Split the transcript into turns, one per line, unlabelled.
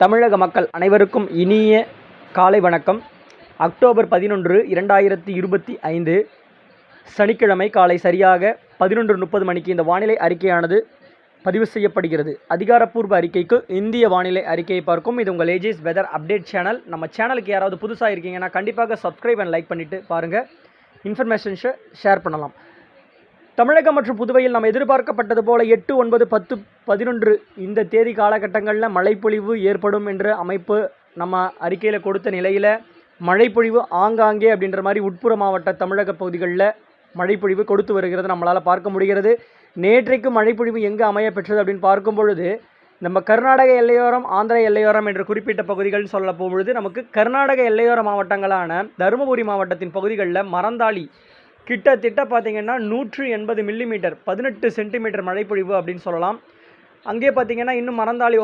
தமிழக மக்கள் அனைவருக்கும் இனிய காலை வணக்கம். அக்டோபர் 11, 2025 சனிக்கிழமை காலை சரியாக 11:30 மணிக்கு இந்த வானிலை அறிக்கையானது பதிவு செய்யப்படுகிறது. அதிகாரப்பூர்வ அறிக்கைக்கு இந்திய வானிலை அறிக்கையை பார்க்கும். இது உங்கள் ஏஜிஸ் வெதர் அப்டேட் சேனல். நம்ம சேனலுக்கு யாராவது புதுசாக இருக்கீங்கன்னா கண்டிப்பாக சப்ஸ்கிரைப் அண்ட் லைக் பண்ணிவிட்டு பாருங்கள். இன்ஃபர்மேஷன்ஸை ஷேர் பண்ணலாம். தமிழகம் மற்றும் புதுவையில் நாம் எதிர்பார்க்கப்பட்டது போல 8, 9, 10, 11 இந்த தேதி காலகட்டங்களில் மழைப்பொழிவு ஏற்படும் என்ற அமைப்பு நம்ம அறிக்கையில் கொடுத்த நிலையில் மழைப்பொழிவு ஆங்காங்கே அப்படின்ற மாதிரி உட்புற மாவட்ட தமிழக பகுதிகளில் மழைப்பொழிவு கொடுத்து வருகிறது நம்மளால் பார்க்க முடிகிறது. நேற்றைக்கு மழைப்பொழிவு எங்கே அமைய பெற்றது அப்படின்னு பார்க்கும் பொழுது நம்ம கர்நாடக எல்லையோரம், ஆந்திர எல்லையோரம் என்று குறிப்பிட்ட பகுதிகள் சொல்ல போகும்பொழுது நமக்கு கர்நாடக எல்லையோர மாவட்டங்களான தருமபுரி மாவட்டத்தின் பகுதிகளில் மரந்தாளி கிட்டத்தட்ட பார்த்திங்கன்னா 180 மில்லிமீட்டர் 18 சென்டிமீட்டர் மழைப்பொழிவு அப்படின்னு சொல்லலாம். அங்கே பார்த்திங்கன்னா இன்னும் மரந்தாளி